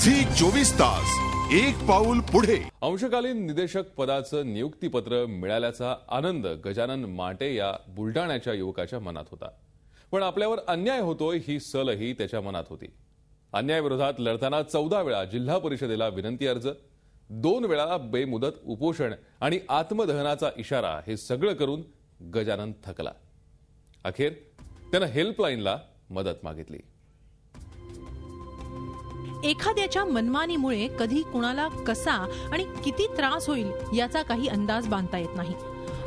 Zee 24 तास एक पाऊल पुढे। अंशकालीन निदेशक पदाचं नियुक्तीपत्र मिळाल्याचा आनंद गजानन माटे या बुलढाण्याच्या युवकाच्या मनात होता। पण आपल्यावर अन्याय होतोय ही सलही त्याच्या मनात होती। अन्यायाविरोधात लढताना 14 वेळा जिल्हा परिषदेला विनंती अर्ज, 2 वेळा बेमुदत उपोषण आणि आत्मदहनाचा इशारा हे सगळं करून गजानन थकला। अखेर त्यानं हेल्पलाईनला मदत मागितली। एखाद्याच्या मनमानीमुळे कधी कुणाला कसा आणि किती त्रास होईल याचा काही अंदाज बांधता येत नाही।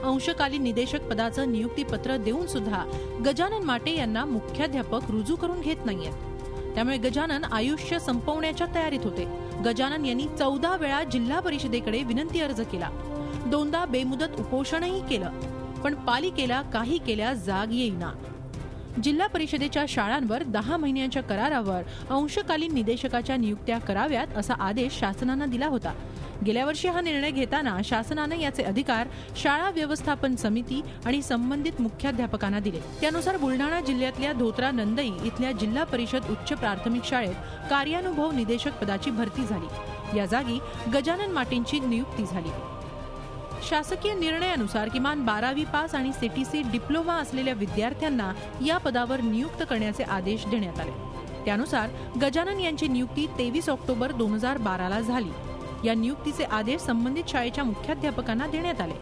अंशकालीन निदेशक पदाचं नियुक्तीपत्र देऊन सुद्धा गजानन माटे यांना मुख्याध्यापक रुजू करून घेत नाहीयेत। त्यामुळे गजानन आयुष्य संपवण्याच्या तयारीत होते। गजानन यांनी 14 वेळा जिल्हा परिषदेकडे विनंती अर्ज केला, 2दा बेमुदत उपोषणही केलं, पण पालिकेला काही केल्या जाग येईना। जिल्हा परिषदेच्या शाळांवर 10 महिन्यांच्या करारावर अंशकालीन निदेशकाच्या नियुक्त्या कराव्यात असा आदेश शासनानं दिला होता। गेल्या वर्षी हा निर्णय घेताना शासनानं याचे अधिकार शाळा व्यवस्थापन समिती आणि संबंधित मुख्याध्यापकांना दिले। त्यानुसार बुलढाणा जिल्ह्यातल्या धोत्रा नंदई इथल्या जिल्हा परिषद उच्च प्राथमिक शाळेत कार्यानुभव निदेशक पदाची भरती झाली। या जागी गजानन माटेंची नियुक्ती झाली। शासकीय निर्णयानुसार किमान 12वी पास आणि सीटीसी डिप्लोमा असलेल्या विद्यार्थ्यांना या पदावर नियुक्त करण्याचे आदेश देण्यात आले। त्यानुसार गजानन यांची नियुक्ती 23 ऑक्टोबर 2012 ला झाली। या नियुक्तीचे आदेश संबंधित शाळेच्या मुख्याध्यापकांना देण्यात आले।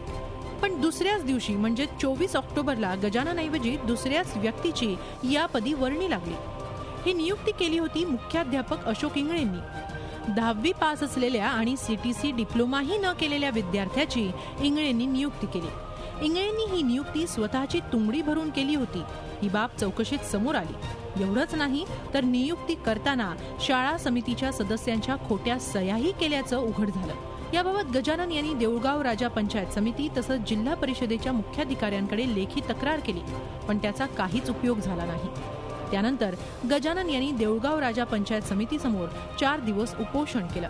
पण दुसऱ्याच दिवशी म्हणजे 24 ऑक्टोबरला गजाननऐवजी दुसऱ्याच व्यक्तीची या पदी वर्णी लागली। ही नियुक्ती केली होती मुख्याध्यापक अशोक इंगळेंनी। 10वी पास असलेल्या आणि सीटीसी डिप्लोमाही न केलेल्या विद्यार्थ्याची इंगळेंनी नियुक्ती केली। इंगळेंनी ही नियुक्ती स्वतःची तुंबडी भरून केली होती। ही बाब चौकशीत समोर आली। एवढंच नाही तर नियुक्ती करताना शाळा समितीच्या सदस्यांच्या खोट्या सह्याही केल्याचं उघड झालं। याबाबत गजानन यांनी देऊळगाव राजा पंचायत समिती तसंच जिल्हा परिषदेच्या मुख्याधिकाऱ्यांकडे लेखी तक्रार केली, पण त्याचा काहीच उपयोग झाला नाही। त्यानंतर गजानन यांनी देऊळगाव राजा पंचायत समितीसमोर 4 दिवस उपोषण केलं,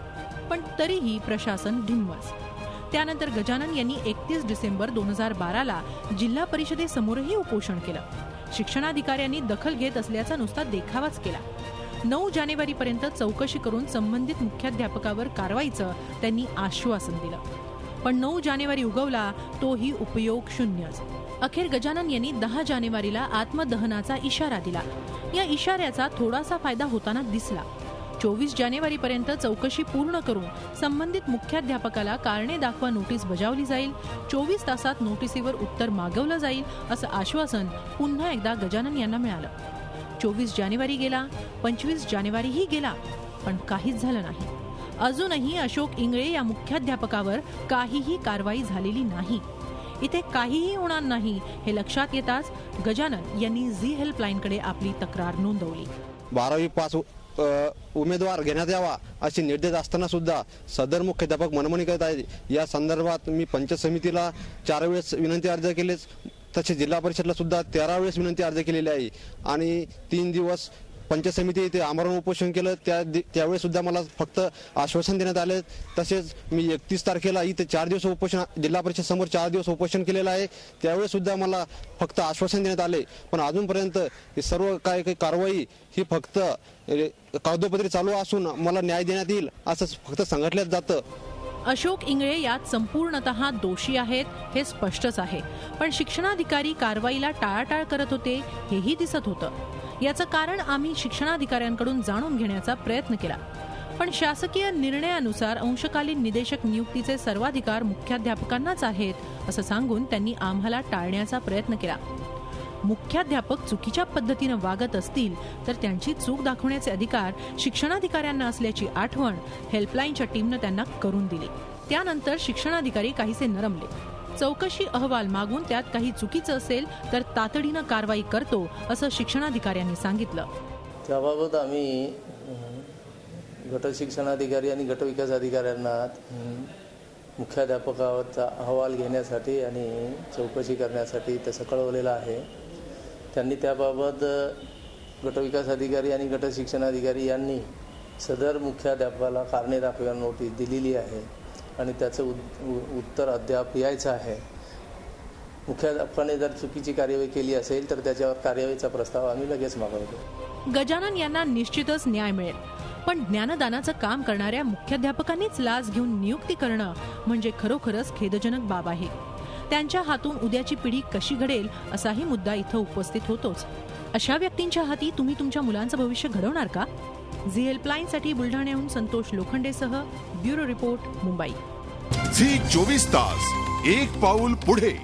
पण तरीही प्रशासन ढिम्मच। त्यानंतर गजानन यांनी 31 डिसेंबर 2012 ला जिल्हा परिषदेसमोरही उपोषण केलं। शिक्षणाधिकाऱ्यांनी दखल घेत असल्याचा नुसता देखावाच केला। 9 जानेवारीपर्यंत चौकशी करून संबंधित मुख्याध्यापकावर कारवाईचं त्यांनी आश्वासन दिलं, पण 9 जानेवारी उगवला तोही उपयोग शून्यच। अखेर गजानन यांनी 10 जानेवारीला आत्मदहनाचा इशारा दिला। या इशाऱ्याचा थोडासा फायदा होताना दिसला। 24 जानेवारीपर्यंत चौकशी पूर्ण करून संबंधित मुख्याध्यापकाला कारणे दाखवा नोटीस बजावली जाईल। 24 तासात नोटीसीवर उत्तर मागवलं जाईल असं आश्वासन पुन्हा एकदा गजानन यांना मिळालं। 24 जानेवारी गेला, 25 जानेवारीही गेला, पण काहीच झालं नाही। अजूनही अशोक इंगळे या मुख्याध्यापकावर काहीही कारवाई झालेली नाही। इथे काहीही होणार नाही हे लक्षात येताच गजानन यांनी झी हेल्पलाईनकडे आपली तक्रार नोंदवली। 12वी पास उमेदवार घेण्यात यावा असे निर्देश असताना सुद्धा सदर मुख्याध्यापक मनमानी करत आहेत। या संदर्भात मी पंचायत समितीला 4 वेळेस विनंती अर्ज केले, तसेच जिल्हा परिषदला सुद्धा 13 वेळेस विनंती अर्ज केलेली आहे आणि 3 दिवस पंचायत समिती इथे आमरण उपोषण केलं। त्यावेळेस सुद्धा मला फक्त आश्वासन देण्यात आले। तसेच मी 31 तारखेला इथे 4 दिवस उपोषण जिल्हा परिषद समोर 4 दिवस उपोषण केलेलं आहे। त्यावेळेस सुद्धा मला फक्त आश्वासन देण्यात आले, पण अजूनपर्यंत हे सर्व काही कारवाई ही फक्त कागदोपत्री चालू असून मला न्याय देण्यात येईल असं फक्त सांगितलं जातं। अशोक इंगळे यात संपूर्णतः दोषी आहेत हे स्पष्टच आहे, पण शिक्षणाधिकारी कारवाईला टाळाटाळ करत होते हेही दिसत होतं। याचं कारण आम्ही शिक्षणाधिकाऱ्यांकडून जाणून घेण्याचा प्रयत्न केला, पण शासकीय निर्णयानुसार अंशकालीन निदेशक नियुक्तीचे सर्वाधिकार मुख्याध्यापकांनाच आहेत असं सांगून त्यांनी आम्हाला टाळण्याचा प्रयत्न केला। मुख्याध्यापक चुकीच्या पद्धतीनं वागत असतील तर त्यांची चूक दाखवण्याचे अधिकार शिक्षणाधिकाऱ्यांना असल्याची आठवण हेल्पलाईनच्या टीमनं त्यांना करून दिली। त्यानंतर शिक्षणाधिकारी काहीसे नरमले। चौकशी अहवाल मागून त्यात काही चुकीचं असेल तर तातडीनं कारवाई करतो असं शिक्षणाधिकाऱ्यांनी सांगितलं। त्याबाबत आम्ही गट शिक्षणाधिकारी आणि गट विकास अधिकाऱ्यांना मुख्याध्यापकाचा अहवाल घेण्यासाठी आणि चौकशी करण्यासाठी तसं कळवलेलं आहे। त्यांनी त्याबाबत गट विकास अधिकारी आणि गट शिक्षणाधिकारी यांनी सदर मुख्याध्यापकाला कारणे दाखवा नोटीस दिलेली आहे आणि त्याचं उत्तर अद्याप यायचं आहे। मुख्याध्यापकाने जर चुकीची कार्यवाही केली असेल तर त्याच्यावर कार्यवाहीचा प्रस्ताव आम्ही लगेच मागवतो। गजानन यांना निश्चितच न्याय मिळेल। पण ज्ञानदानाचं काम करणाऱ्या मुख्याध्यापकांनीच लाच घेऊन नियुक्ती करणं म्हणजे खरोखरच खेदजनक बाब आहे. त्यांच्या हातून उद्याची पिढी कशी घडेल असाही मुद्दा इथं उपस्थित होतोच. अशा व्यक्तींच्या हाती तुम्ही तुमच्या मुलांचं भविष्य घडवणार का? झी हेल्पलाईनसाठी बुलढाण्याहून संतोष लोखंडेसह ब्युरो रिपोर्ट, मुंबई. झी 24 तास, एक पाऊल पुढे.